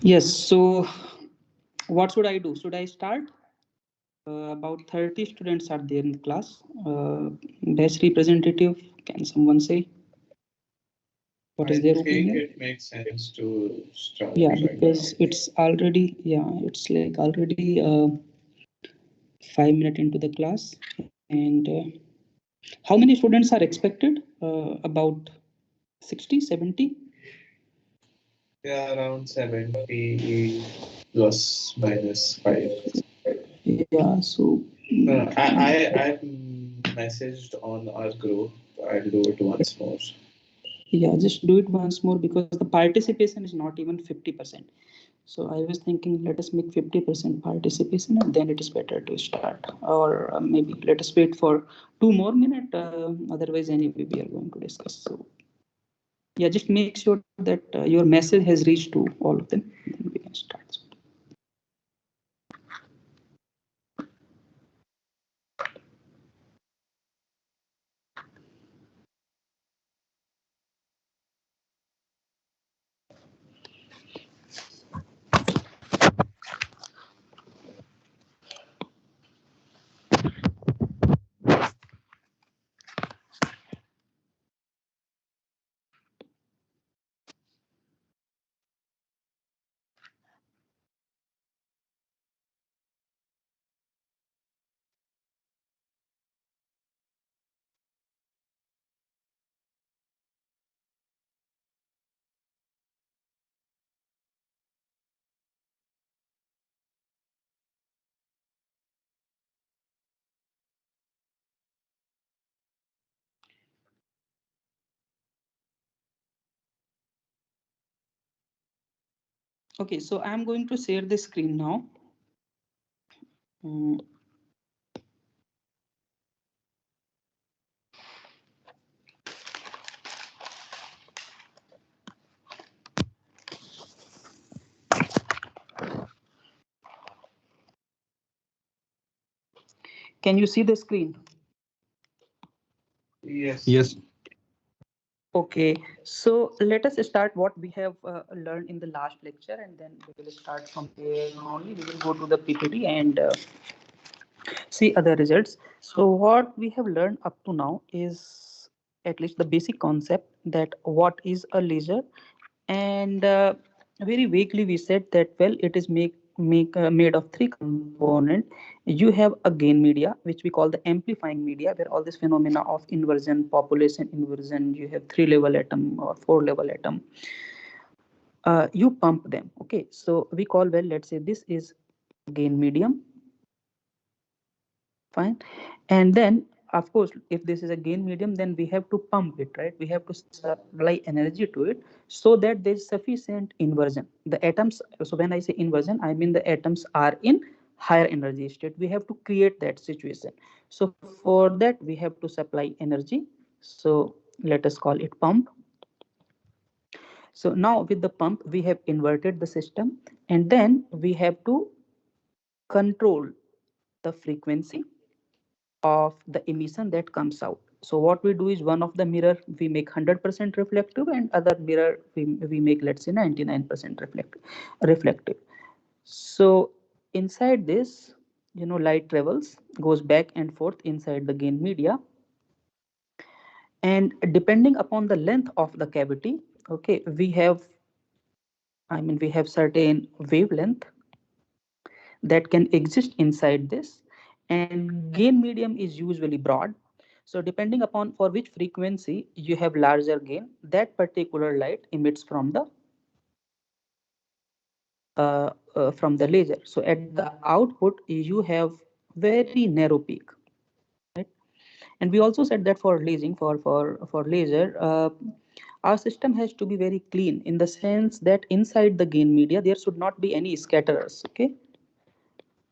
Yes, so what should I do? Should I start? About 30 students are there in the class. Best representative, can someone say what is I their think opinion? it makes sense to start Yeah, right now. because it's already, yeah, it's like already 5 minutes into the class. And how many students are expected? About 60, 70? Yeah, around 70 plus minus 5. Yeah, so I've messaged on our group. I'll do it once more. yeah, just do it once more because the participation is not even 50%. So I was thinking, let us make 50% participation and then it is better to start. Or maybe let us wait for 2 more minutes. Otherwise, anyway, we are going to discuss. So yeah, just make sure that your message has reached to all of them. Then we can start. Okay, so I'm going to share the screen now. Mm, Can you see the screen? Yes. Yes. Okay, so let us start what we have learned in the last lecture, and then we will start from there only. We will go to the PPT and see other results. So what we have learned up to now is at least the basic concept that what is a laser, and very vaguely we said that well it is made of three component. You have a gain media which we call the amplifying media, where all this phenomena of inversion, population inversion, you have three level atom or four level atom, you pump them. Okay, so we call, well, let's say this is gain medium. Fine. And then of course if this is a gain medium, then we have to pump it, right? We have to supply energy to it so that there is sufficient inversion. The atoms, so when I say inversion, I mean the atoms are in higher energy state. We have to create that situation. So for that we have to supply energy. So let us call it pump. So now with the pump we have inverted the system, and then we have to control the frequency of the emission that comes out. So what we do is, one of the mirror we make 100% reflective, and other mirror we make, let's say, 99% reflective. So inside this, light travels, goes back and forth inside the gain media, and depending upon the length of the cavity, okay, we have certain wavelength that can exist inside this, and gain medium is usually broad. So depending upon for which frequency you have larger gain, that particular light emits from the laser. So at the output you have very narrow peak, right? And we also said that for lasing, for laser, our system has to be very clean, in the sense that inside the gain media there should not be any scatterers. Okay,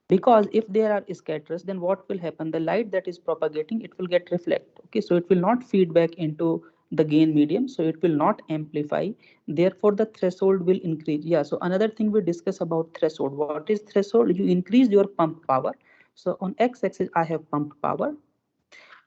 because if there are scatters, then what will happen, the light that is propagating, it will get reflect. Okay, so it will not feed back into the gain medium, so it will not amplify. Therefore the threshold will increase. Yeah, so another thing we discuss about threshold. What is threshold? You increase your pump power. So on x-axis I have pump power,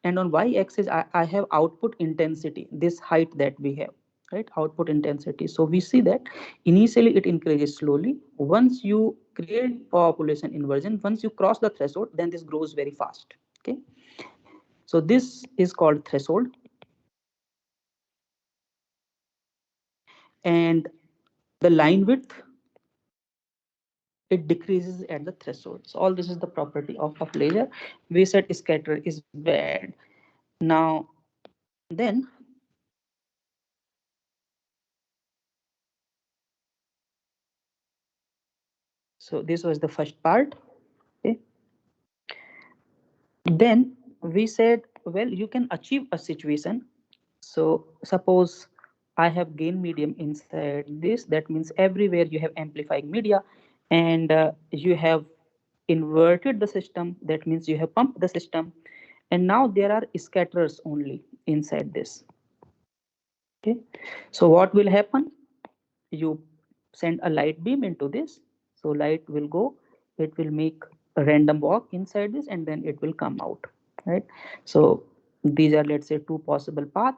and on y-axis I have output intensity, this height that we have. right? Output intensity. So we see that initially it increases slowly. Once you create population inversion, once you cross the threshold, then this grows very fast. Okay, so this is called threshold. And the line width, it decreases at the threshold. So all this is the property of laser. We said scatter is bad. Now then, so this was the first part. Okay, then we said, well, you can achieve a situation. So suppose I have gain medium inside this, that means everywhere you have amplifying media, and you have inverted the system, that means you have pumped the system, and now there are scatterers only inside this. Okay, so what will happen? You send a light beam into this, so light will go, it will make a random walk inside this, and then it will come out, right? So these are, let's say, two possible path.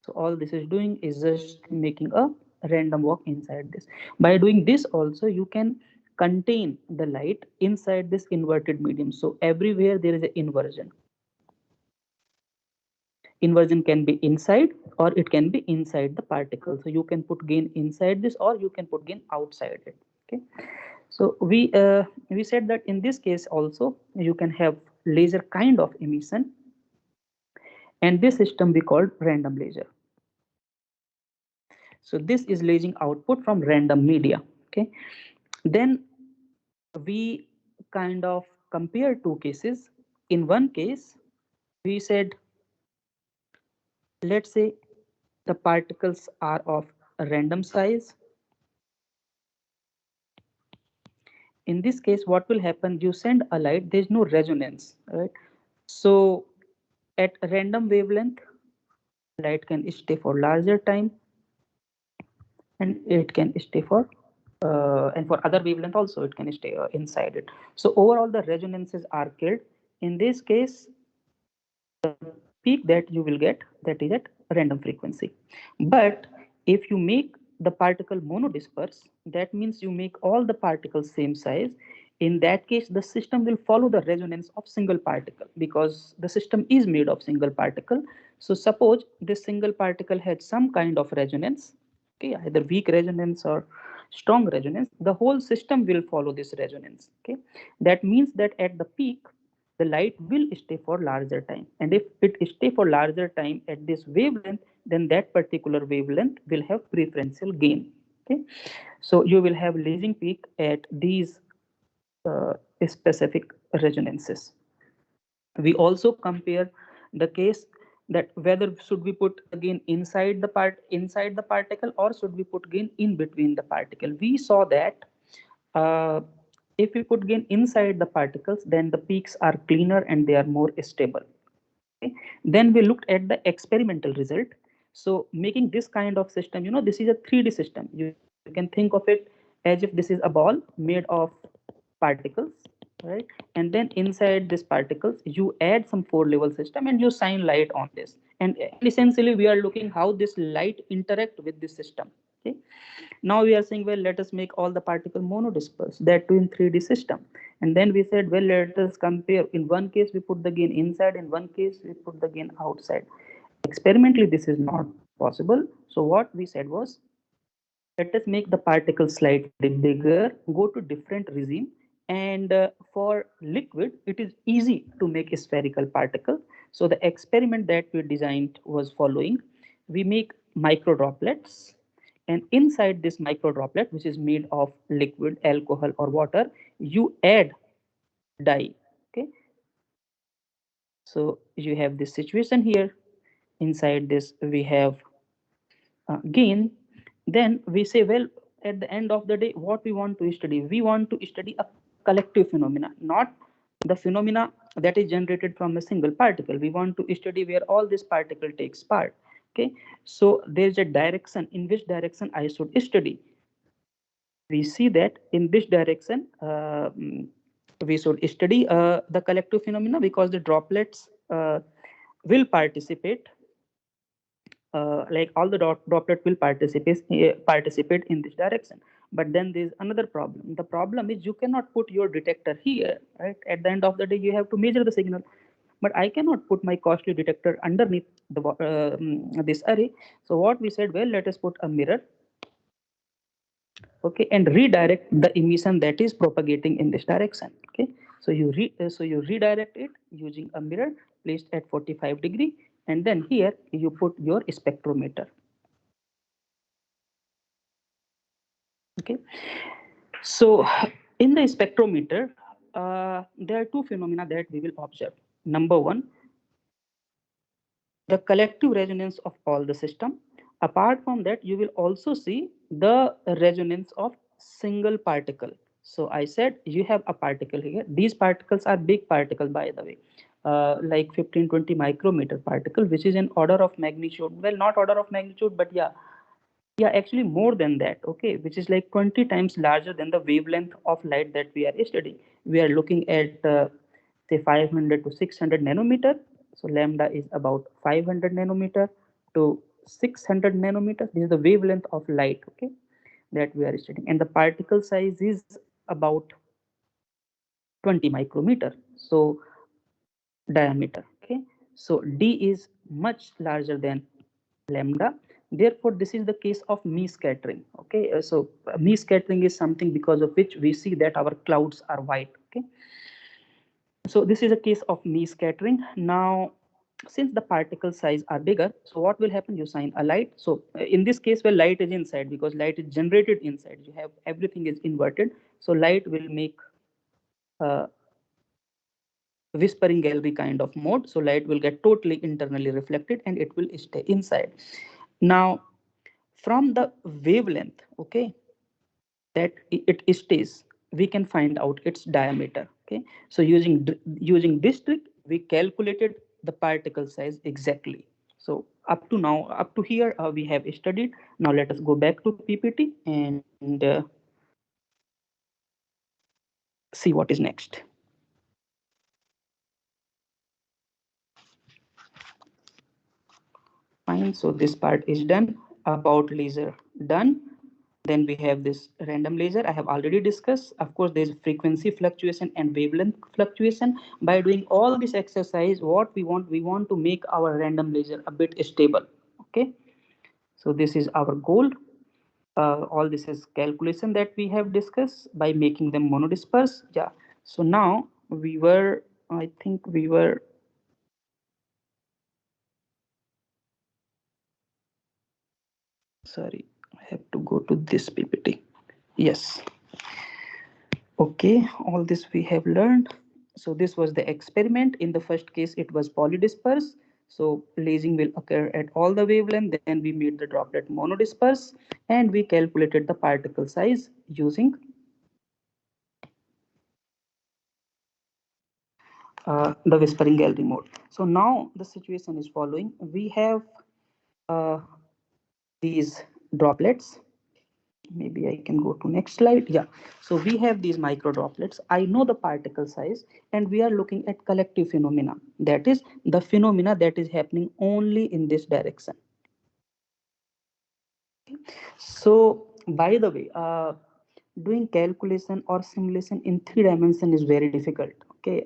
So all this is doing is just making a random walk inside this. By doing this also, you can contain the light inside this inverted medium. So everywhere there is an inversion. Inversion can be inside or it can be inside the particle. So you can put gain inside this or you can put gain outside it. Okay. So we said that in this case also you can have laser kind of emission, and this system we called random laser. So this is lasing output from random media. Okay. Then we kind of compare two cases. In one case, we said, let's say the particles are of a random size. In this case, what will happen? You send a light, there's no resonance, right? So at a random wavelength, light can stay for larger time, and it can stay for and for other wavelength also it can stay inside it. So overall the resonances are killed. In this case, the peak that you will get, that is at random frequency. But if you make the particle monodisperse, that means you make all the particles same size. In that case, the system will follow the resonance of single particle because the system is made of single particle. So suppose this single particle had some kind of resonance, okay, either weak resonance or strong resonance, the whole system will follow this resonance. Okay, that means that at the peak the light will stay for larger time, and if it stay for larger time at this wavelength, then that particular wavelength will have preferential gain. Okay, so you will have lasing peak at these uh, specific resonances. We also compare the case that whether should we put the gain inside the particle or should we put gain in between the particle. We saw that uh, if we put gain inside the particles, then the peaks are cleaner and they are more stable. Okay. Then we looked at the experimental result. So making this kind of system, this is a 3D system. You can think of it as if this is a ball made of particles, right? And then inside these particles, you add some four level system and you shine light on this. And essentially we are looking how this light interact with this system. Okay. Now we are saying, well, let us make all the particle monodisperse, that too in 3D system. And then we said, well, let us compare. In one case, we put the gain inside. In one case, we put the gain outside. Experimentally, this is not possible. So what we said was, let us make the particles slightly bigger, go to different regime. And for liquid, it is easy to make a spherical particle. So the experiment that we designed was following. We make micro droplets, and inside this micro droplet, which is made of liquid, alcohol or water, you add dye. Okay, so you have this situation here. Inside this we have gain. Then we say, well, at the end of the day, what we want to study? We want to study a collective phenomena, not the phenomena that is generated from a single particle. We want to study where all this particle takes part. Okay, so there's a direction in which direction I should study. We see that in this direction we should study the collective phenomena, because the droplets will participate like all the droplet will participate in this direction. But then there's another problem. The problem is you cannot put your detector here, right? At the end of the day, you have to measure the signal. But I cannot put my costly detector underneath this array. So what we said, well, let us put a mirror, okay, and redirect the emission that is propagating in this direction. Okay, so you redirect it using a mirror placed at 45 degree, and then here you put your spectrometer. Okay, so in the spectrometer, there are two phenomena that we will observe. Number one, the collective resonance of all the system. Apart from that, you will also see the resonance of single particle. So I said you have a particle here. These particles are big particle, by the way, like 15-20 micrometer particle, which is an order of magnitude. Well, not order of magnitude, but yeah, actually more than that. Okay, which is like 20 times larger than the wavelength of light that we are studying. We are looking at say 500 to 600 nanometer. So lambda is about 500 nanometer to 600 nanometers. This is the wavelength of light, okay, that we are studying, and the particle size is about 20 micrometer. So diameter, okay. So d is much larger than lambda. Therefore this is the case of Mie scattering. Okay, so Mie scattering is something because of which we see that our clouds are white. Okay, so this is a case of Mie scattering. Now since the particle size are bigger, so what will happen, you shine a light. So in this case where light is inside, because light is generated inside, you have everything is inverted, so light will make a whispering gallery kind of mode. So light will get totally internally reflected and it will stay inside. Now from the wavelength, okay, that it stays, we can find out its diameter. Okay, so using this trick we calculated the particle size exactly. So up to now, up to here, we have studied. Now let us go back to PPT and see what is next. Fine, so this part is done. About laser, done. Then we have this random laser, I have already discussed. Of course there's frequency fluctuation and wavelength fluctuation. By doing all this exercise, what we want to make our random laser a bit stable. Okay, so this is our goal. All this is calculation that we have discussed by making them monodisperse. Yeah, so now we were, I think we were, sorry, I have to go to this PPT. Yes. Okay, all this we have learned. So this was the experiment. In the first case, it was polydisperse. So lasing will occur at all the wavelength. Then we made the droplet monodisperse and we calculated the particle size using the whispering gallery mode. So now the situation is following. We have uh, these droplets. Maybe I can go to next slide. Yeah, so we have these micro droplets. I know the particle size, and we are looking at collective phenomena. That is the phenomena that is happening only in this direction. So by the way, doing calculation or simulation in 3 dimension is very difficult. Okay,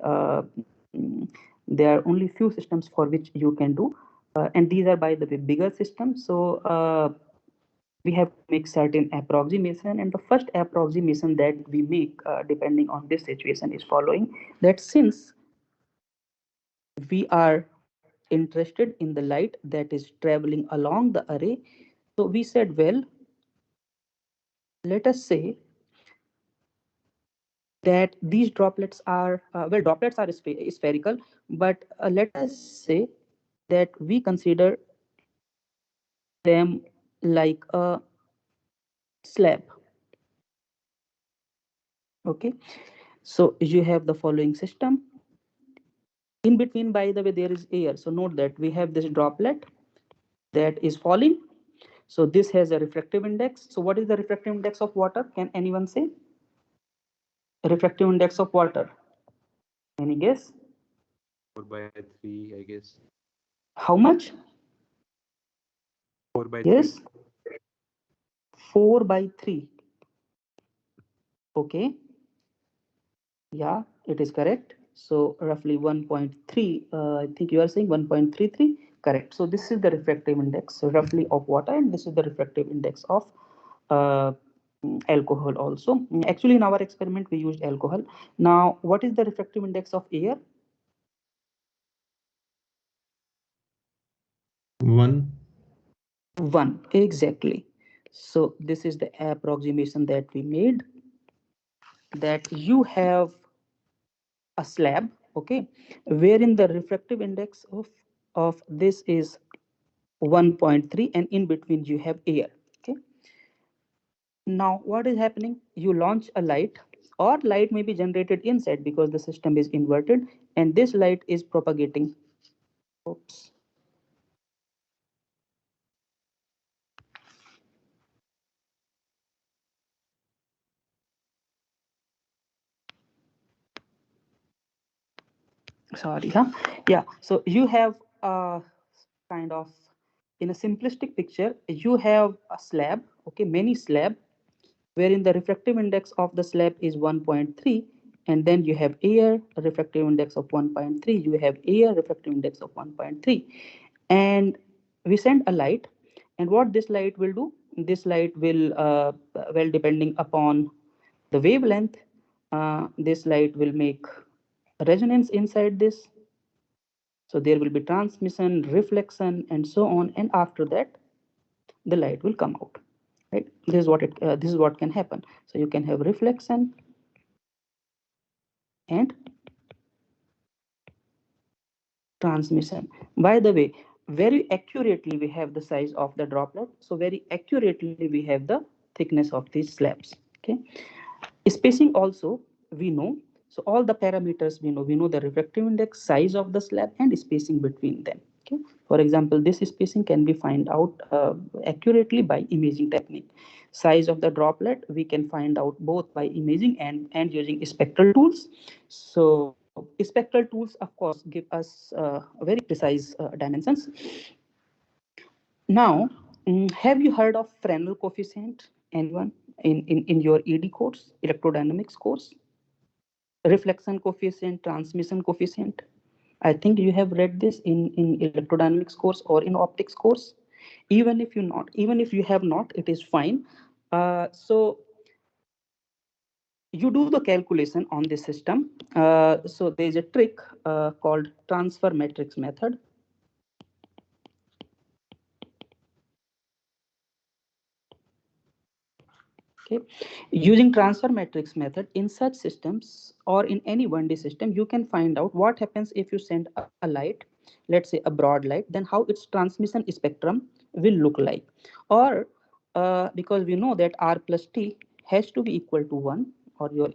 there are only few systems for which you can do, and these are, by the way, bigger systems. So we have to make certain approximation, and the first approximation that we make depending on this situation is following, that since we are interested in the light that is traveling along the array, so we said, well, let us say that these droplets are well, droplets are spherical, but let us say that we consider them like a slab. Okay, so you have the following system. In between, by the way, there is air. So note that we have this droplet that is falling. So this has a refractive index. So what is the refractive index of water? Can anyone say? Refractive index of water. Any guess? 4 by 3, I guess. How much? Yes, 4 by 3. Okay. Yeah, it is correct. So roughly 1.3, I think you are saying 1.33. Correct. So this is the refractive index roughly of water, and this is the refractive index of uh, alcohol also. Actually, in our experiment, we used alcohol. Now, what is the refractive index of air? 1. 1. Exactly. So this is the approximation that we made, that you have a slab, okay, wherein the refractive index of this is 1.3, and in between you have air. Okay, now what is happening? You launch a light, or light may be generated inside because the system is inverted, and this light is propagating. Oops. Sorry, huh? Yeah, so you have a kind of, in a simplistic picture, you have a slab, okay, many slab, wherein the refractive index of the slab is 1.3, and then you have air, a refractive index of 1.3, you have air, refractive index of 1.3, and we send a light, and what this light will do, this light will well, depending upon the wavelength, this light will make resonance inside this, so there will be transmission, reflection, and so on, and after that the light will come out, right? This is what can happen. So you can have reflection and transmission. By the way, very accurately we have the size of the droplet, so very accurately we have the thickness of these slabs. Okay, spacing also we know. So all the parameters we know the refractive index, size of the slab, and spacing between them. Okay, for example, this spacing can be find out accurately by imaging technique. Size of the droplet we can find out both by imaging and using spectral tools. So spectral tools of course give us very precise dimensions. Now, have you heard of Fresnel coefficient? Anyone in your ED course, electrodynamics course? Reflection coefficient, transmission coefficient. I think you have read this in electrodynamics course or in optics course. Even if you have not, it is fine. So you do the calculation on this system. So there is a trick called transfer matrix method. Okay, using transfer matrix method in such systems or in any 1D system, you can find out what happens if you send a light, let's say a broad light, then how its transmission spectrum will look like. Or because we know that R plus T has to be equal to 1, or your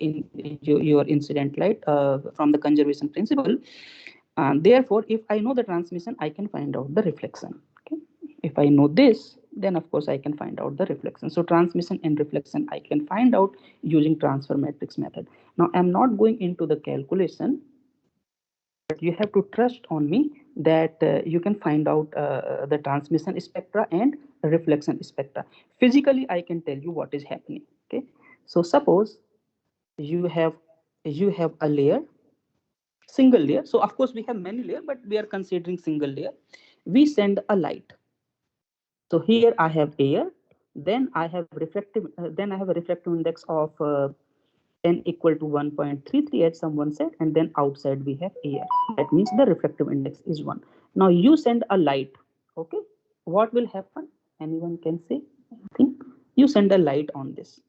incident light from the conservation principle. And therefore, if I know the transmission, I can find out the reflection. Okay, if I know this, then of course I can find out the reflection. So transmission and reflection I can find out using transfer matrix method. Now I'm not going into the calculation, but you have to trust on me that you can find out the transmission spectra and reflection spectra. Physically I can tell you what is happening. Okay, so suppose you have a layer, single layer. So of course we have many layer, but we are considering single layer. We send a light. So here I have air, then I have a refractive index of n equal to 1.33, as someone said, and then outside we have air. That means the refractive index is 1. Now you send a light, okay? What will happen? Anyone can say? I think you send a light on this,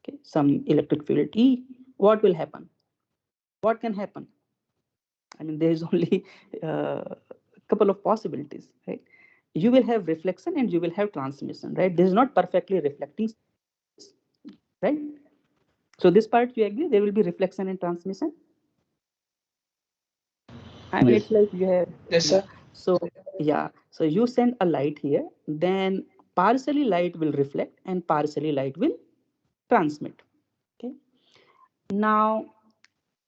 okay? Some electric field E. What will happen? What can happen? I mean, there is only a couple of possibilities, right? You will have reflection and you will have transmission, right? This is not perfectly reflecting surface, right? So this part you agree there will be reflection and transmission. I mean, it's Yes. like you have, Yes, yeah. sir. So yeah, so you send a light here, then partially light will reflect and partially light will transmit. Okay. Now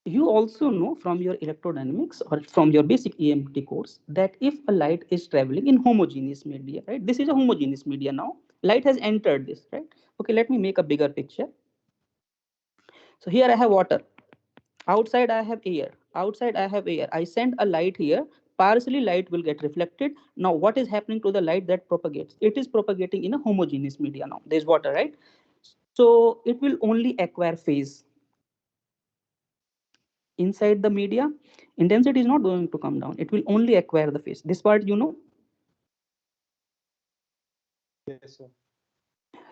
You also know from your electrodynamics or from your basic EMT course that if a light is traveling in homogeneous media, right? This is a homogeneous media now. Light has entered this, right? Okay, let me make a bigger picture. So here I have water. Outside I have air. Outside I have air. I send a light here. Partially light will get reflected. Now what is happening to the light that propagates? It is propagating in a homogeneous media now. There's water, right? So it will only acquire phase inside the media. Intensity is not going to come down. It will only acquire the phase. This part, you know, Yes, sir.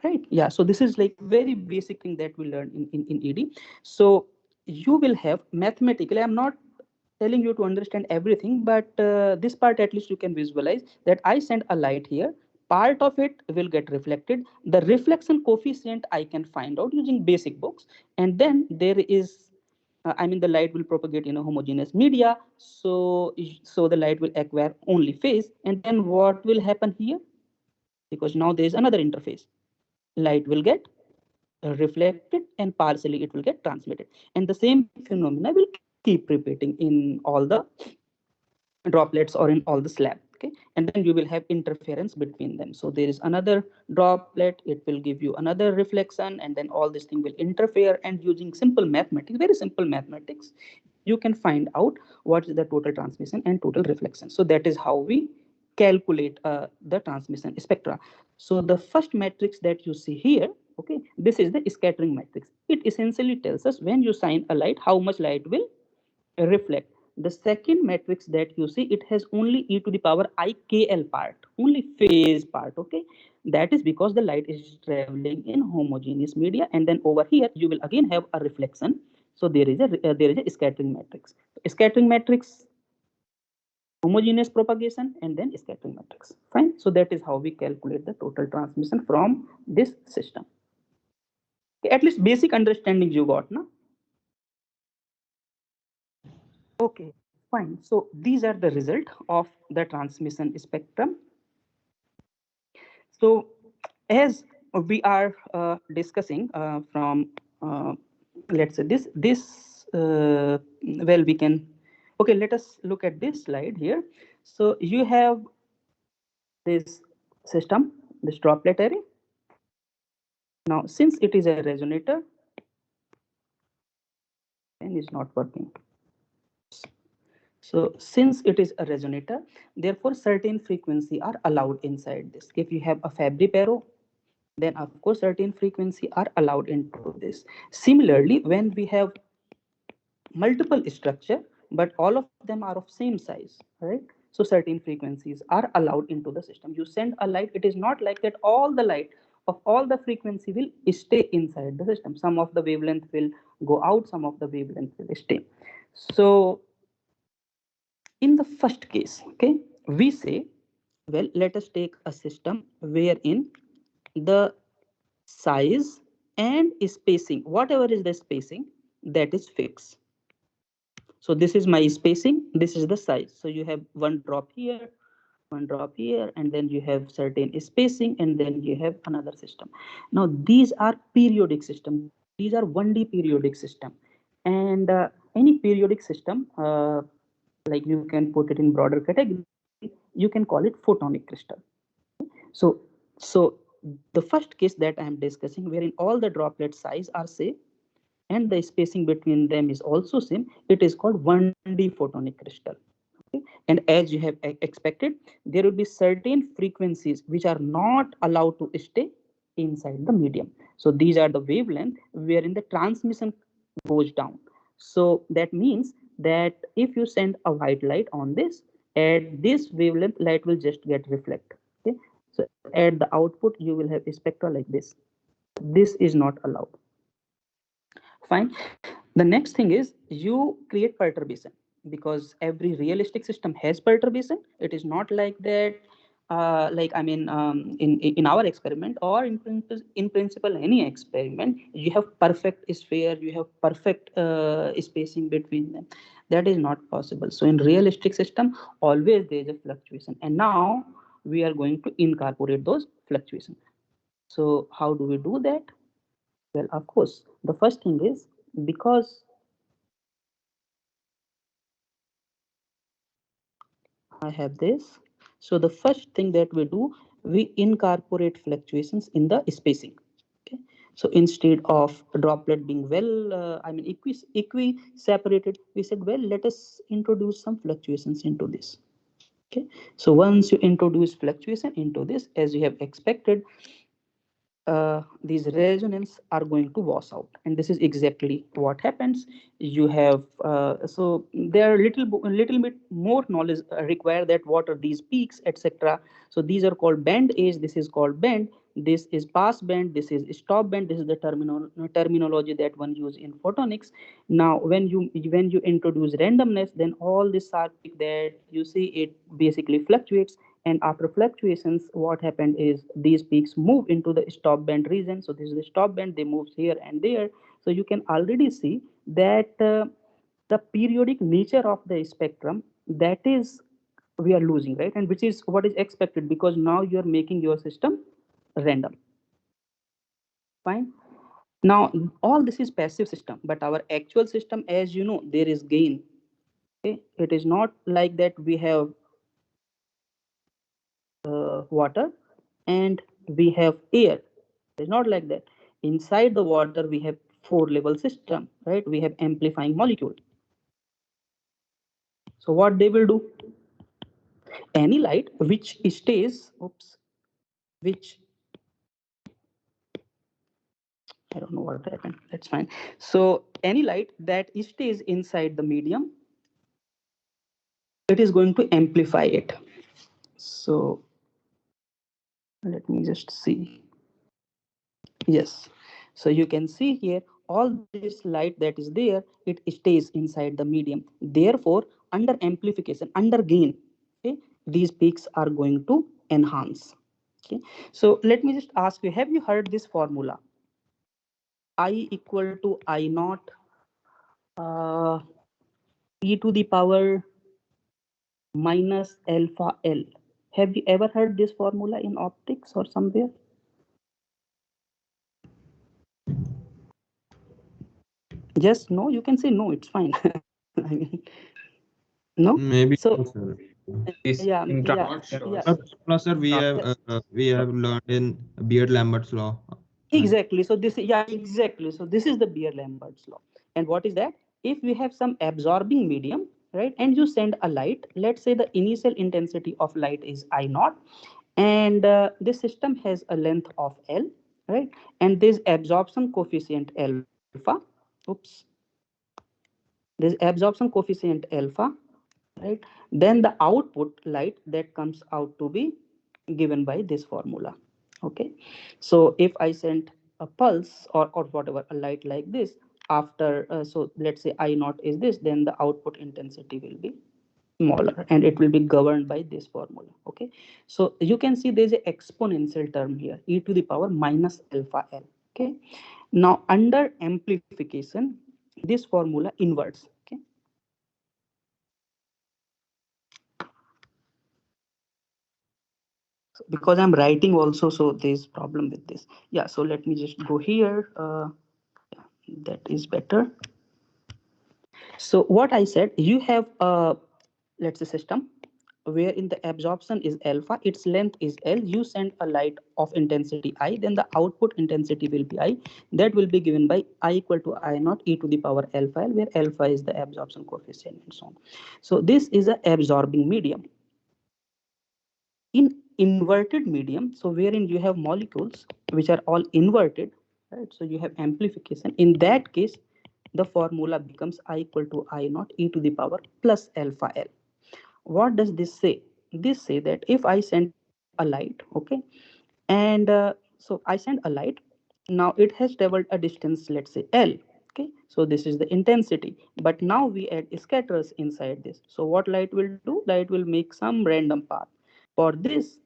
right? Yeah. So this is like very basic thing that we learn in ED. So you will have mathematically, I'm not telling you to understand everything, but this part at least you can visualize that I send a light here. Part of it will get reflected. The reflection coefficient I can find out using basic books. And then there is, I mean, the light will propagate in a homogeneous media. So the light will acquire only phase. And then what will happen here? Because now there is another interface. Light will get reflected and partially it will get transmitted. And the same phenomena will keep repeating in all the droplets or in all the slab. Okay, and then you will have interference between them. So there is another droplet, it will give you another reflection, and then all this thing will interfere. And using simple mathematics, very simple mathematics, you can find out what is the total transmission and total reflection. So that is how we calculate the transmission spectra. So the first matrix that you see here, okay, this is the scattering matrix. It essentially tells us when you shine a light how much light will reflect. The second matrix that you see, it has only e to the power ikl part, only phase part. Okay, that is because the light is traveling in homogeneous media. And then over here you will again have a reflection. So there is a scattering matrix. Scattering matrix, homogeneous propagation, and then scattering matrix. Fine. So that is how we calculate the total transmission from this system. Okay, at least basic understanding you got, na? Okay, fine. So these are the result of the transmission spectrum. So as we are discussing from, let's say well, we can, okay, let us look at this slide here. So you have this system, this droplet array. Now, since it is a resonator, and it's not working. So since it is a resonator, therefore certain frequency are allowed inside this. If you have a Fabry-Pérot, then of course certain frequency are allowed into this. Similarly, when we have multiple structure, but all of them are of same size, right? So certain frequencies are allowed into the system. You send a light, it is not like that all the light of all the frequency will stay inside the system. Some of the wavelength will go out, some of the wavelength will stay. So in the first case, okay, we say, well, let us take a system wherein the size and spacing, whatever is the spacing, that is fixed. So this is my spacing, this is the size. So you have one drop here, one drop here, and then you have certain spacing, and then you have another system. Now these are periodic system. These are 1D periodic system. And any periodic system, like you can put it in broader category, you can call it photonic crystal. So, so the first case that I am discussing, wherein all the droplet size are same and the spacing between them is also same, it is called 1D photonic crystal. Okay? And as you have expected, there will be certain frequencies which are not allowed to stay inside the medium. So these are the wavelength wherein the transmission goes down. So that means that if you send a white light on this, at this wavelength light will just get reflect. Okay, so at the output you will have a spectra like this. This is not allowed. Fine. The next thing is you create perturbation, because every realistic system has perturbation. It is not like that. Like I mean, in our experiment or in principle any experiment, you have perfect sphere, you have perfect spacing between them. That is not possible. So in realistic system, always there is a fluctuation, and now we are going to incorporate those fluctuations. So how do we do that? Well, of course, the first thing is, because I have this. So the first thing that we do, we incorporate fluctuations in the spacing. Okay. So instead of droplet being well, equi separated, we said, well, let us introduce some fluctuations into this. Okay. So once you introduce fluctuation into this, as you have expected, these resonance are going to wash out, and this is exactly what happens. You have so there are little bit more knowledge required, that what are these peaks, etc. So these are called band edge, this is called band, this is pass band, this is stop band, this is the terminology that one use in photonics. Now when you introduce randomness, then all this sharp peak that you see, it basically fluctuates, and after fluctuations, what happened is these peaks move into the stop band region. So this is the stop band, they move here and there. So you can already see that the periodic nature of the spectrum, that is we are losing, right? And which is what is expected, because now you are making your system random. Fine. Now all this is passive system, but our actual system, as you know, there is gain. Okay, it is not like that we have water and we have air. It's not like that. Inside the water, we have four level system, right? We have amplifying molecule. So what they will do? Any light which stays, oops, which I don't know what happened. That's fine. So any light that stays inside the medium, it is going to amplify it. So let me just see. Yes. So you can see here all this light that is there, it stays inside the medium. Therefore, under amplification, under gain, okay, these peaks are going to enhance. Okay. So let me just ask you, have you heard this formula? I equal to I naught uh, e to the power minus alpha L. Have you ever heard this formula in optics or somewhere? Just no, you can say no, it's fine. I mean, no. Maybe So so, sir. Is yeah, I'm yeah, not sure. yeah. Formula, sir, Yeah. we have learned in Beard-Lambert's law. And Exactly. So this, yeah, exactly. So this is the Beer-Lambert's law. And what is that? If we have some absorbing medium, right, and you send a light, let's say the initial intensity of light is I naught, and this system has a length of L, right, and this absorption coefficient alpha. Oops, this absorption coefficient alpha, right? Then the output light that comes out to be given by this formula. Okay, so if I send a pulse or whatever a light like this after so let's say I naught is this, then the output intensity will be smaller and it will be governed by this formula. Okay, so you can see there's an exponential term here, e to the power minus alpha L. Okay, now under amplification, this formula inverts. Okay, because I'm writing also, so there's problem with this. Yeah, so let me just go here. That is better. So what I said, you have a, let's say, system wherein the absorption is alpha, its length is L. You send a light of intensity I, then the output intensity will be I. That will be given by I equal to I naught e to the power alpha L, where alpha is the absorption coefficient and so on. So this is a absorbing medium. In inverted medium, so wherein you have molecules which are all inverted, right? So you have amplification. In that case, the formula becomes I equal to I naught e to the power plus alpha L. What does this say? This say that if I send a light, okay, and so I send a light. Now it has traveled a distance, let's say L. Okay, so this is the intensity. But now we add scatters inside this. So what light will do? Light will make some random path. For this,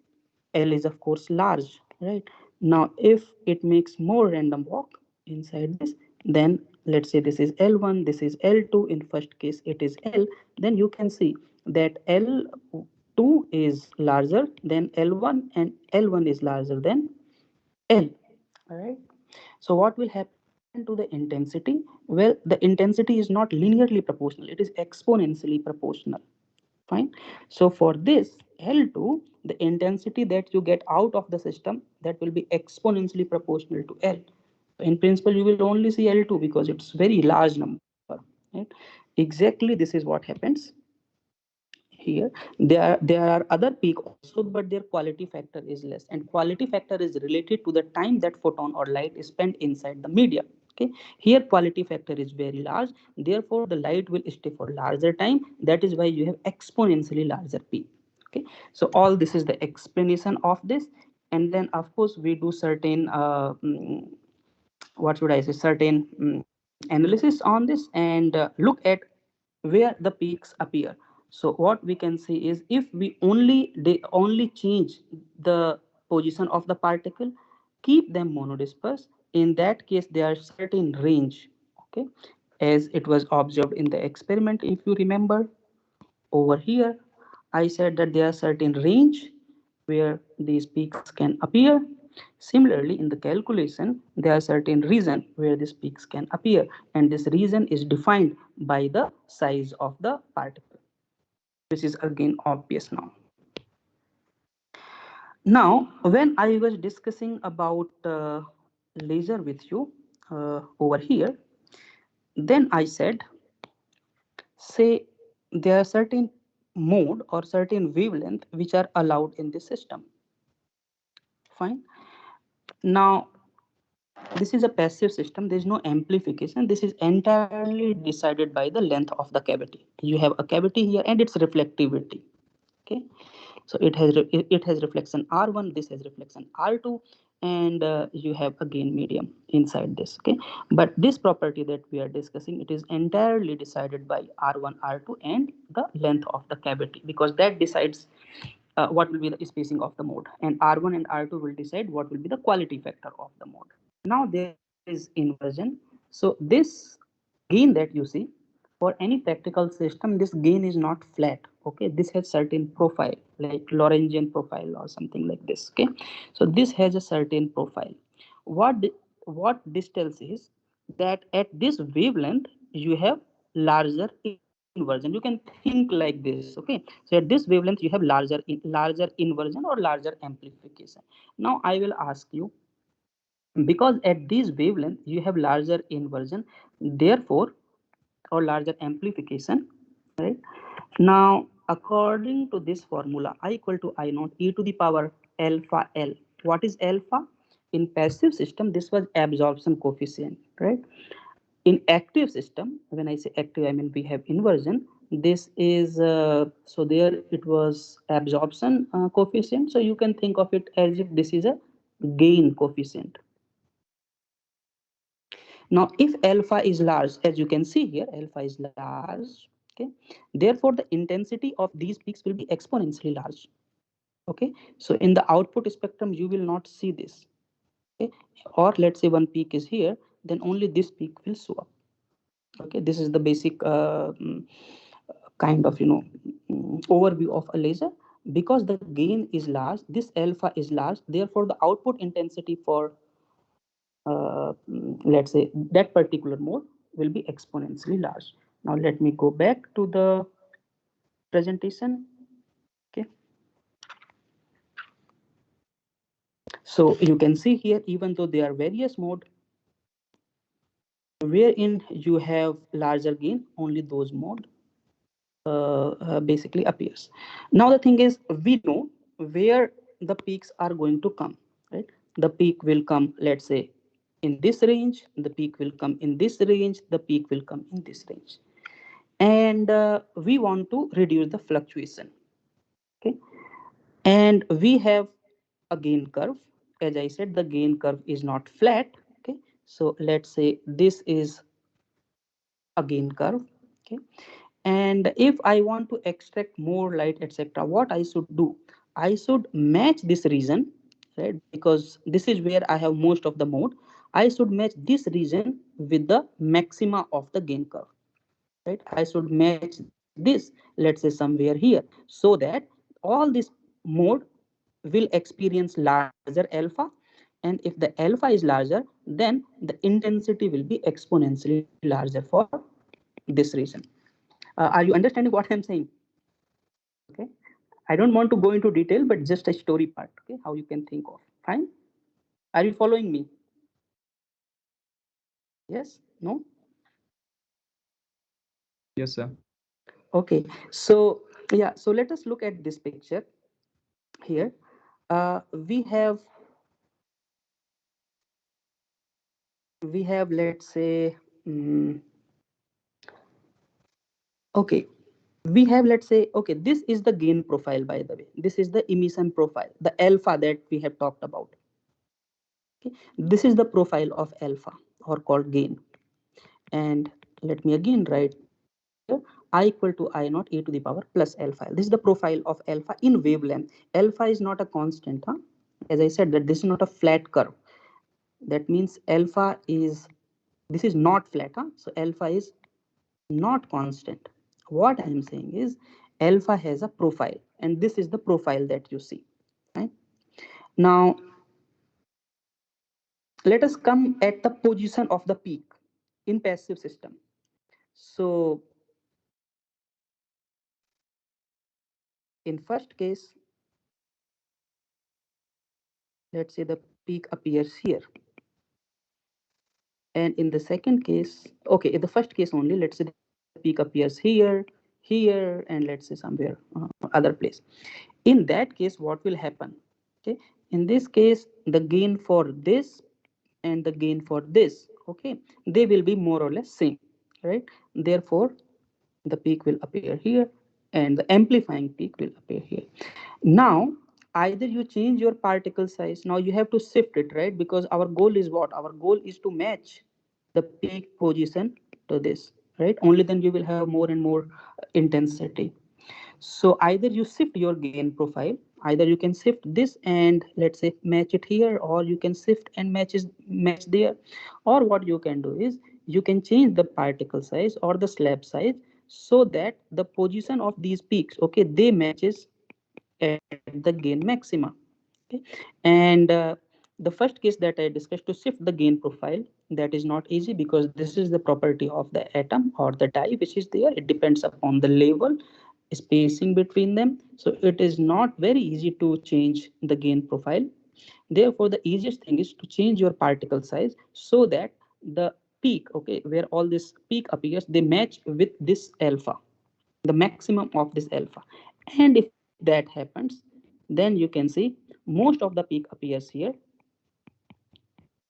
L is of course large, right? Now, if it makes more random walk inside this, then let's say this is L1, this is L2. In first case, it is L. Then you can see that L2 is larger than L1 and L1 is larger than L. All right. So what will happen to the intensity? Well, the intensity is not linearly proportional. It is exponentially proportional. Fine. So for this L2, the intensity that you get out of the system, that will be exponentially proportional to L. In principle, you will only see L2 because it's very large number. Right? Exactly this is what happens here. There are other peak also, but their quality factor is less, and quality factor is related to the time that photon or light is spent inside the media. Okay, here quality factor is very large, therefore the light will stay for larger time. That is why you have exponentially larger peak. Okay, so all this is the explanation of this. And then of course we do certain what should I say, certain analysis on this, and look at where the peaks appear. So what we can see is, if we only change the position of the particle, keep them monodisperse, in that case there are certain range. Okay, as it was observed in the experiment, if you remember, over here I said that there are certain range where these peaks can appear. Similarly, in the calculation, there are certain region where these peaks can appear, and this region is defined by the size of the particle, which is again obvious now. Now, when I was discussing about laser with you over here, then I said, say there are certain mode or certain wavelength which are allowed in the system. Fine. Now, this is a passive system. There is no amplification. This is entirely decided by the length of the cavity. You have a cavity here and its reflectivity. Okay, so it has reflection R1. This has reflection R2, and you have again medium inside this. Okay, but this property that we are discussing, it is entirely decided by R1, R2, and the length of the cavity, because that decides what will be the spacing of the mode, and R1 and R2 will decide what will be the quality factor of the mode. Now there is inversion. So this gain that you see, for any practical system, this gain is not flat. Okay, this has certain profile, like Lorentzian profile or something like this. Okay, so this has a certain profile. What this tells is that at this wavelength you have larger inversion. You can think like this. Okay, so at this wavelength you have larger inversion or larger amplification. Now I will ask you, because at this wavelength you have larger inversion, therefore, or larger amplification, right? Now according to this formula, I equal to I naught e to the power alpha L. What is alpha? In passive system this was absorption coefficient, right? In active system, when I say active, I mean we have inversion. This is so there it was absorption coefficient, so you can think of it as if this is a gain coefficient. Now, if alpha is large, as you can see here, alpha is large. Okay, therefore the intensity of these peaks will be exponentially large. Okay, so in the output spectrum, you will not see this. Okay, or let's say one peak is here, then only this peak will show up. Okay, this is the basic kind of overview of a laser. Because the gain is large, this alpha is large, therefore the output intensity for let's say that particular mode will be exponentially large. Now let me go back to the presentation. Okay, so you can see here, even though there are various modes wherein you have larger gain, only those mode basically appears. Now the thing is, we know where the peaks are going to come, right? The peak will come, let's say, in this range, the peak will come in this range, the peak will come in this range, and we want to reduce the fluctuation. Okay, and we have a gain curve. As I said, the gain curve is not flat. Okay, so let's say this is a gain curve. Okay, and if I want to extract more light, etc., what I should do, I should match this region, right? Because this is where I have most of the mode. I should match this region with the maxima of the gain curve, right? I should match this, let's say somewhere here, so that all this mode will experience larger alpha, and if the alpha is larger, then the intensity will be exponentially larger for this reason. Are you understanding what I'm saying? I don't want to go into detail, but just a story part, okay, how you can think of. Fine. Are you following me? Yes, no? Yes, sir. Okay, so yeah, so let us look at this picture here. We have let's say, mm, okay, we have, let's say, okay, this is the gain profile, by the way. This is the emission profile, the alpha that we have talked about. Okay, this is the profile of alpha, or called gain. And let me again write here, I equal to I naught e to the power plus alpha. This is the profile of alpha in wavelength. Alpha is not a constant, huh? As I said, that this is not a flat curve. That means alpha is, this is not flat, huh? So alpha is not constant. What I am saying is alpha has a profile, and this is the profile that you see, right? Now let us come at the position of the peak in passive system. So in first case, let's say the peak appears here, and in the second case, okay, in the first case only, let's say the peak appears here, and let's say somewhere other place. In that case, what will happen? Okay, in this case, the gain for this and the gain for this, okay, they will be more or less same, right? Therefore the peak will appear here, and the amplifying peak will appear here. Now either you change your particle size, now you have to shift it, right? Because our goal is what? Our goal is to match the peak position to this, right? Only then you will have more and more intensity. So either you shift your gain profile, either you can shift this and let's say match it here, or you can shift and match there, or what you can do is you can change the particle size or the slab size so that the position of these peaks, okay, they matches at the gain maxima. Okay, and the first case that I discussed, to shift the gain profile, that is not easy because this is the property of the atom or the dye which is there. It depends upon the level spacing between them, so it is not very easy to change the gain profile. Therefore the easiest thing is to change your particle size so that the peak, okay, where all this peak appears, they match with this alpha, the maximum of this alpha. And if that happens, then you can see most of the peak appears here,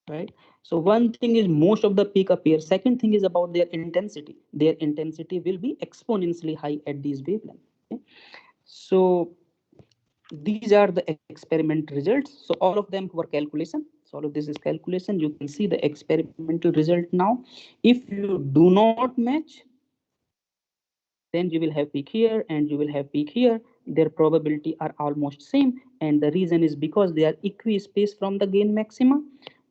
right? So one thing is most of the peak appears. Second thing is about their intensity. Their intensity will be exponentially high at these wavelengths. Okay? So these are the experiment results. So all of them were calculation. So all of this is calculation. You can see the experimental result now. If you do not match, then you will have peak here and you will have peak here. Their probability are almost same, and the reason is because they are equi-spaced from the gain maxima.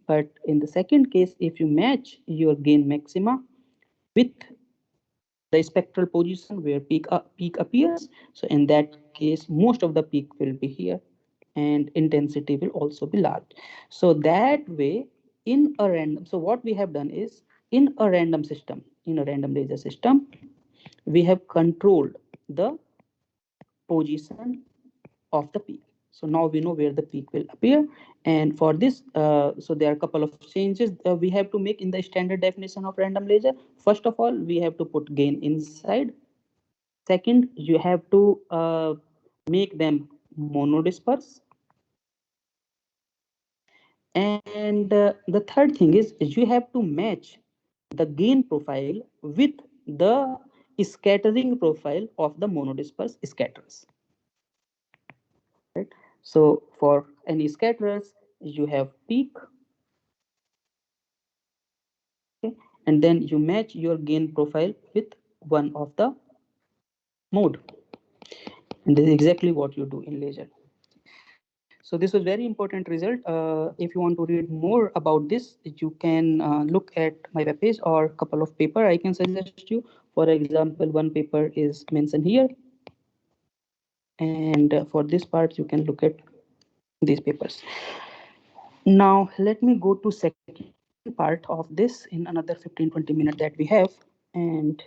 But in the second case, if you match your gain maxima with the spectral position where peak appears, so in that case most of the peak will be here, and intensity will also be large. So that way, in a random, so what we have done is, in a random system, in a random laser system, we have controlled the position of the peak. So now we know where the peak will appear. And for this, so there are a couple of changes we have to make in the standard definition of random laser. First of all, we have to put gain inside. Second, you have to make them monodisperse. And the third thing is you have to match the gain profile with the scattering profile of the monodisperse scatterers. Right? So for any scatterers, you have peak, okay, and then you match your gain profile with one of the mode. And this is exactly what you do in laser. So this was very important result. If you want to read more about this, you can look at my webpage or a couple of paper I can suggest you. For example, one paper is mentioned here, and for this part you can look at these papers. Now let me go to second part of this in another 15-20 minutes that we have. And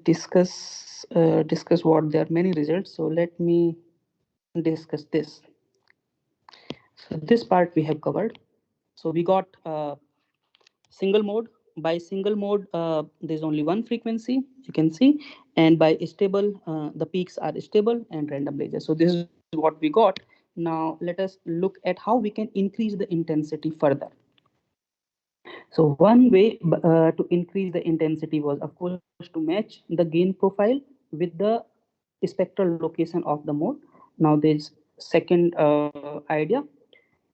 discuss what there are many results. So let me discuss this. So this part we have covered. So we got single mode. By single mode, there's only one frequency, you can see, and by stable, the peaks are stable and random lasers. So this is what we got. Now let us look at how we can increase the intensity further. So one way to increase the intensity was, of course, to match the gain profile with the spectral location of the mode. Now there's second idea.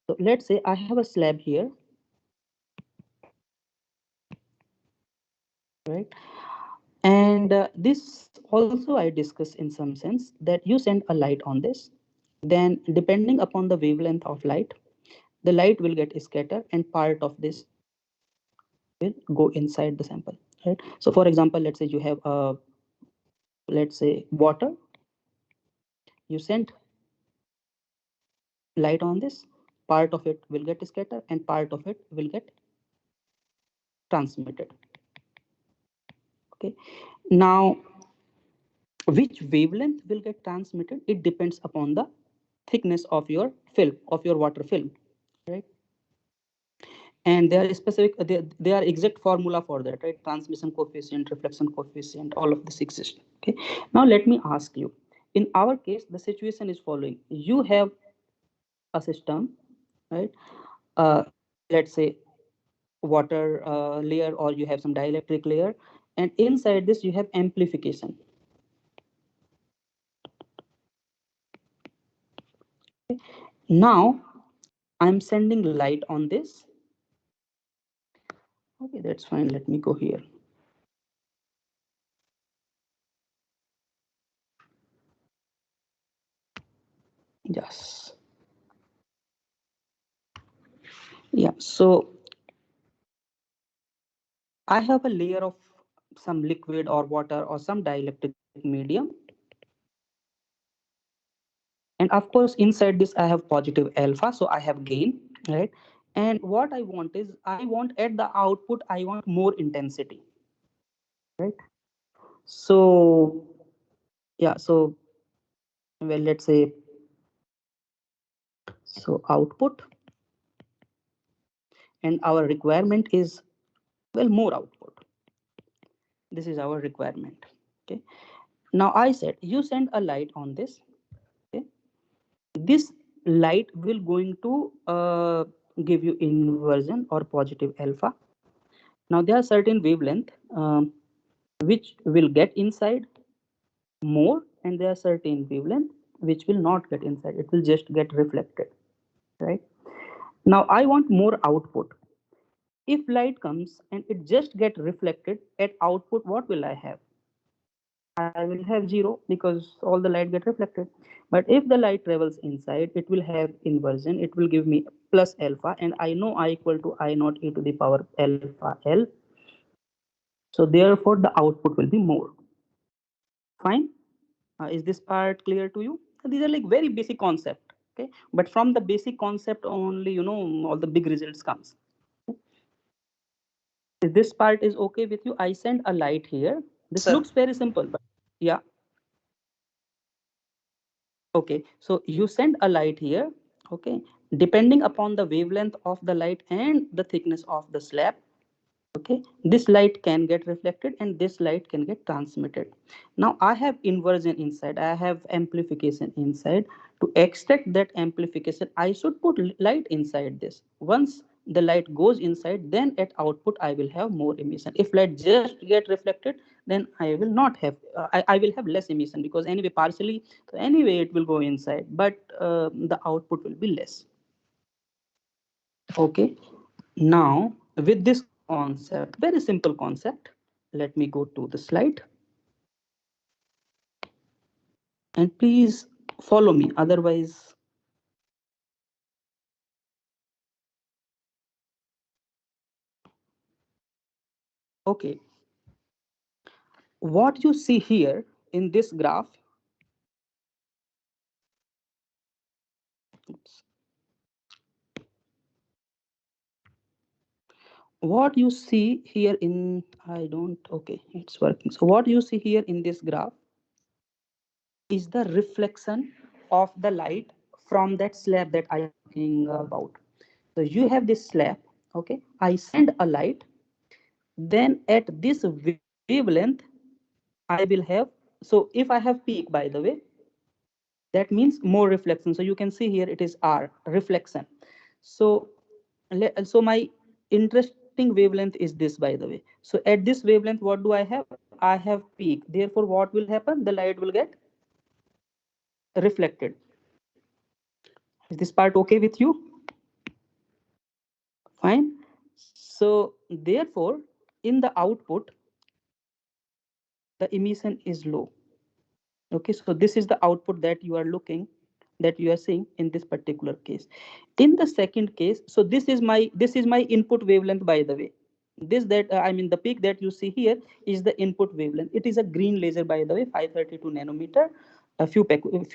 So let's say I have a slab here, right? And this also I discuss in some sense that you send a light on this. Then depending upon the wavelength of light, the light will get scattered and part of this will go inside the sample, right? So for example, let's say you have let's say water, you send light on this, part of it will get scattered and part of it will get transmitted. Okay. Now, which wavelength will get transmitted? It depends upon the thickness of your film, of your water film, right? And there are specific, there are exact formula for that, right? Transmission coefficient, reflection coefficient, all of this exists. Okay. Now let me ask you. In our case, the situation is following. You have a system, right? Let's say water layer, or you have some dielectric layer, and inside this you have amplification. Now I'm sending light on this. Okay, that's fine. Let me go here. Yes. Yeah. So I have a layer of some liquid or water or some dielectric medium. And of course, inside this, I have positive alpha. So I have gain, right? And what I want is, I want at the output, I want more intensity, right? So, yeah. So, well, let's say, so output, and our requirement is, well, more output. This is our requirement. Okay. Now I said, you send a light on this. Okay. This light will going to give you inversion or positive alpha. Now there are certain wavelength which will get inside more, and there are certain wavelength which will not get inside. It will just get reflected, right? Now I want more output. If light comes and it just get reflected at output, what will I have? I will have 0 because all the light get reflected. But if the light travels inside, it will have inversion. It will give me plus alpha, and I know I equal to I naught e to the power alpha L. So therefore, the output will be more. Fine. Is this part clear to you? These are like very basic concept. Okay. But from the basic concept only, all the big results comes. This part is okay with you? I send a light here. This Sir, looks very simple, but yeah. Okay, so you send a light here. Okay, depending upon the wavelength of the light and the thickness of the slab, okay, this light can get reflected and this light can get transmitted. Now I have inversion inside, I have amplification inside. To extract that amplification, I should put light inside this. Once the light goes inside, then at output I will have more emission. If light just get reflected, then I will not have, I will have less emission, because anyway partially, so anyway it will go inside, but the output will be less. Okay. Now, with this concept, very simple concept, let me go to the slide and please follow me. Otherwise, okay, what you see here in this graph, oops, what you see here in, I don't, okay, it's working. So what you see here in this graph is the reflection of the light from that slab that I was talking about. So you have this slab, okay? I send a light, then at this wavelength, I will have, so if I have peak, by the way, that means more reflection. So you can see here it is R, reflection. So, so my interesting wavelength is this, by the way. So at this wavelength, what do I have? I have peak. Therefore, what will happen? The light will get reflected. Is this part okay with you? Fine. So therefore, in the output, the emission is low. Okay, so this is the output that you are looking, that you are seeing in this particular case. In the second case, so this is my input wavelength, by the way. This that I mean the peak that you see here is the input wavelength. It is a green laser, by the way, 532 nanometer, a few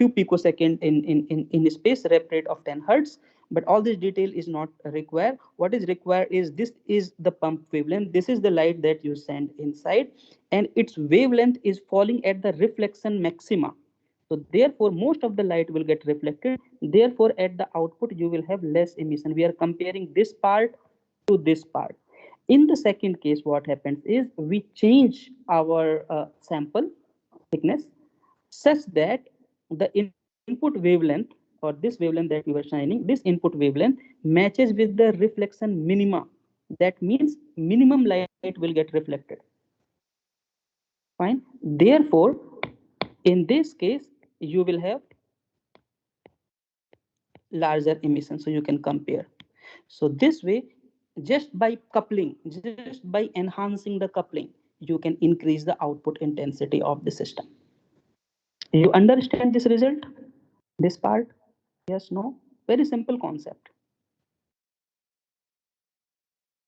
picosecond in space, rep rate of 10 hertz. But all this detail is not required. What is required is this is the pump wavelength. This is the light that you send inside, and its wavelength is falling at the reflection maxima. So therefore, most of the light will get reflected. Therefore, at the output, you will have less emission. We are comparing this part to this part. In the second case, what happens is we change our sample thickness such that the input wavelength, or this wavelength that you are shining, this input wavelength matches with the reflection minima. That means minimum light will get reflected. Fine. Therefore, in this case, you will have larger emission, so you can compare. So this way, just by coupling, just by enhancing the coupling, you can increase the output intensity of the system. You understand this result, this part? Yes, no? Very simple concept.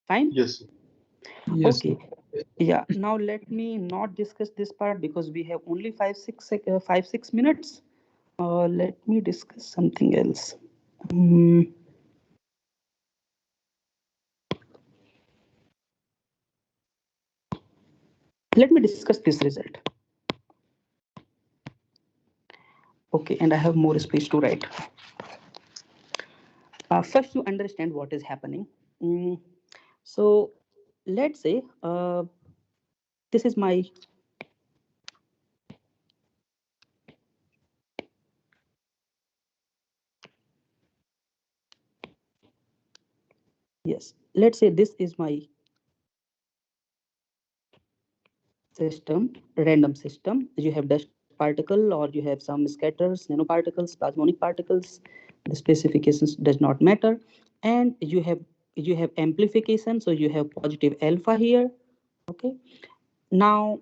Fine. Yes. Yes. Okay. Yeah, now let me not discuss this part because we have only 5 6 minutes. Let me discuss something else. Mm, let me discuss this result. Okay, and I have more space to write. First, you understand what is happening. Mm, so let's say this is my, yes, let's say this is my system, random system. You have dust particle, or you have some scatters, nanoparticles, plasmonic particles. The specifications does not matter. And you have amplification, so you have positive alpha here. Okay. Now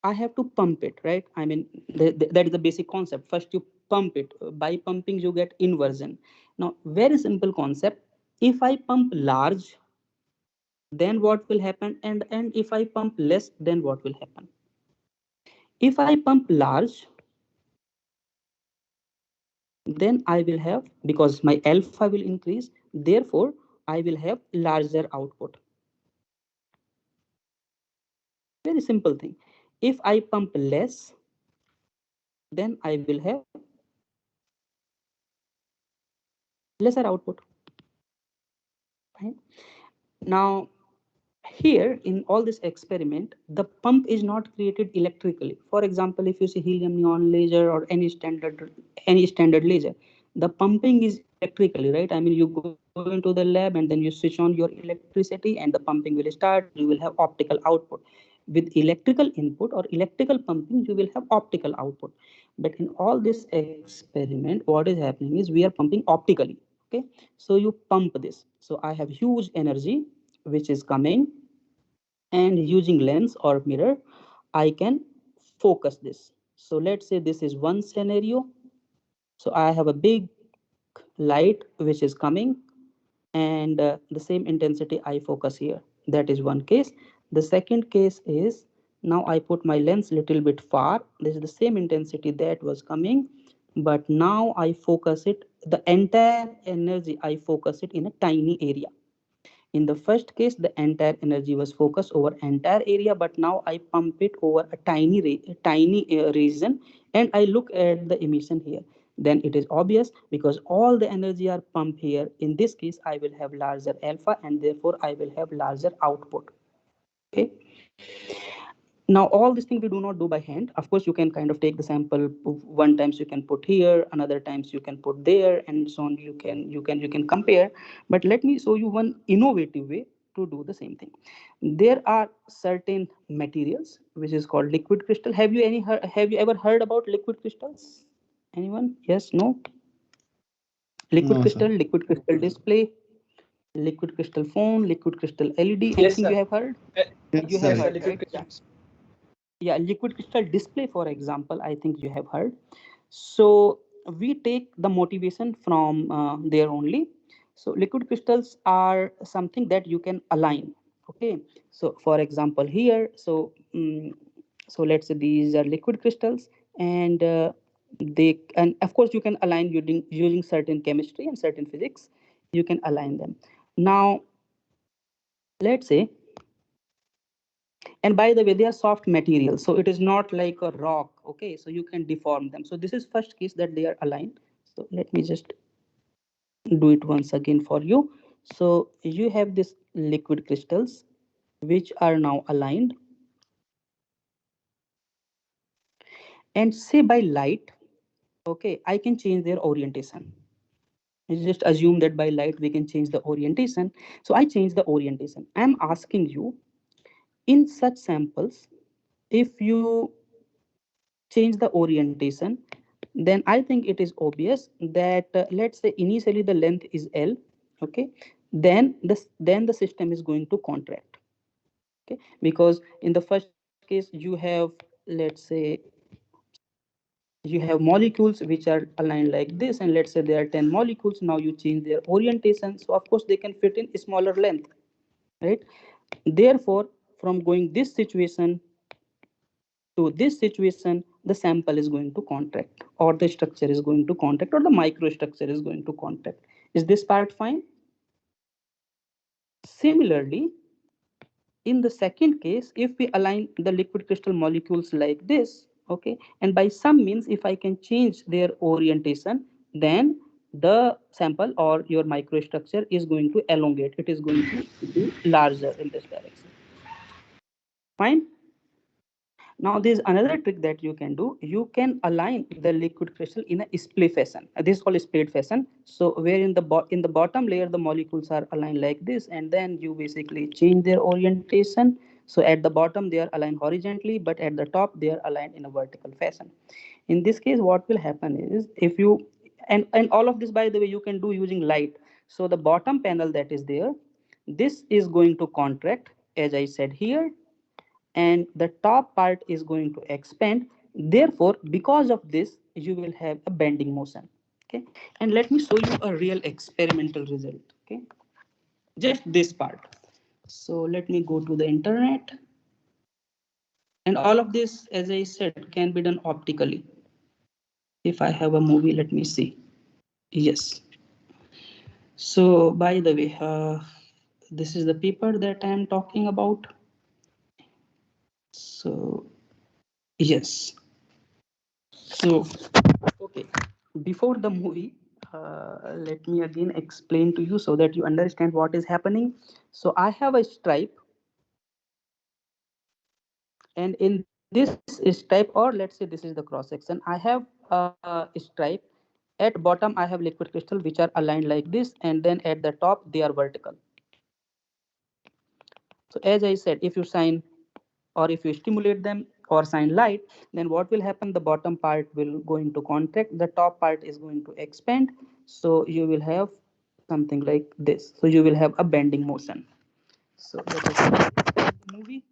I have to pump it, right? I mean, that is the basic concept. First, you pump it. By pumping, you get inversion. Now, very simple concept. If I pump large, then what will happen? And if I pump less, then what will happen? If I pump large, then I will have, because my alpha will increase, therefore I will have larger output. Very simple thing. If I pump less, then I will have lesser output. Right? Now, here in all this experiment, the pump is not created electrically. For example, if you see helium neon laser or any standard laser, the pumping is electrically, right? I mean, you go into the lab and then you switch on your electricity and the pumping will start. You will have optical output. With electrical input or electrical pumping, you will have optical output. But in all this experiment, what is happening is we are pumping optically. Okay, so you pump this. So I have huge energy which is coming, and using lens or mirror, I can focus this. So let's say this is one scenario. So I have a big light which is coming, and the same intensity I focus here. That is one case. The second case is, now I put my lens little bit far. This is the same intensity that was coming, but now I focus it, the entire energy I focus it in a tiny area. In the first case, the entire energy was focused over entire area, but now I pump it over a tiny region, and I look at the emission here. Then it is obvious because all the energy are pumped here. In this case, I will have larger alpha, and therefore I will have larger output. Okay. Now all these things we do not do by hand. Of course, you can kind of take the sample one times you can put here, another times you can put there, and so on. You can compare. But let me show you one innovative way to do the same thing. There are certain materials which is called liquid crystal. Have you ever heard about liquid crystals? Anyone? Yes? No? Liquid No, sir. crystal, liquid crystal display, liquid crystal phone, liquid crystal LED. Yes, Anything sir. you have heard? You Yes, have Yes. sir. heard, Liquid right? crystal. Yeah. Yeah, liquid crystal display, for example, I think you have heard. So we take the motivation from there only. So liquid crystals are something that you can align. Okay. So for example here, so let's say these are liquid crystals, and and of course you can align using certain chemistry and certain physics. You can align them. Now let's say, and by the way, they are soft materials, so it is not like a rock. Okay, so you can deform them. So this is first case that they are aligned. So let me just do it once again for you. So you have this liquid crystals which are now aligned, and say by light, okay, I can change their orientation. You just assume that by light we can change the orientation. So I change the orientation. I'm asking you, in such samples, if you change the orientation, then I think it is obvious that let's say initially the length is L. Okay, then the system is going to contract. Okay, because in the first case you have, let's say, you have molecules which are aligned like this, and let's say there are 10 molecules. Now you change their orientation, so of course they can fit in a smaller length, right? Therefore, from going this situation to this situation, the sample is going to contract, or the structure is going to contract, or the microstructure is going to contract. Is this part fine? Similarly, in the second case, if we align the liquid crystal molecules like this, okay, and by some means, if I can change their orientation, then the sample or your microstructure is going to elongate. It is going to be larger in this direction. Fine. Now, there's another trick that you can do. You can align the liquid crystal in a split fashion. This is called split fashion. So, where in the bottom layer the molecules are aligned like this, and then you basically change their orientation. So, at the bottom they are aligned horizontally, but at the top they are aligned in a vertical fashion. In this case, what will happen is, if you, and all of this, by the way, you can do using light. So, the bottom panel that is there, this is going to contract, as I said here, and the top part is going to expand. Therefore, because of this, you will have a bending motion. Okay, and let me show you a real experimental result. Okay, just this part. So let me go to the internet, and all of this, as I said, can be done optically. If I have a movie, let me see. Yes. So by the way, this is the paper that I am talking about. So yes. So, okay, before the movie, let me again explain to you so that you understand what is happening. So, I have a stripe, and in this stripe, or let's say this is the cross section, I have a stripe. At bottom, I have liquid crystal which are aligned like this, and then at the top, they are vertical. So, as I said, if you shine or if you stimulate them or shine light, then what will happen? The bottom part will going to contract, the top part is going to expand. So you will have something like this. So you will have a bending motion. So let us start the movie.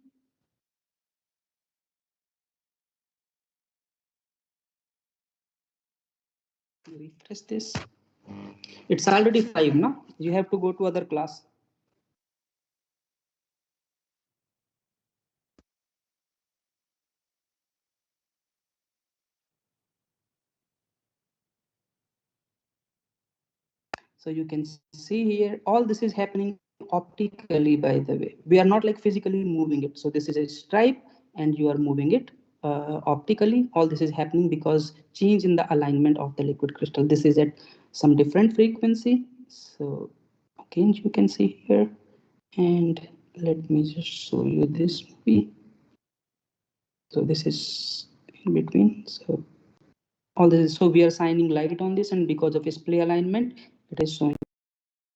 Refresh this. It's already 5 now. You have to go to other class. So you can see here all this is happening on the optically, by the way. We are not like physically moving it. So this is a stripe and you are moving it optically. All this is happening because change in the alignment of the liquid crystal. This is at some different frequency. So again, you can see here. And let me just show you this movie. So this is in between. So all this is, so we are shining light on this, and because of its play alignment, it is showing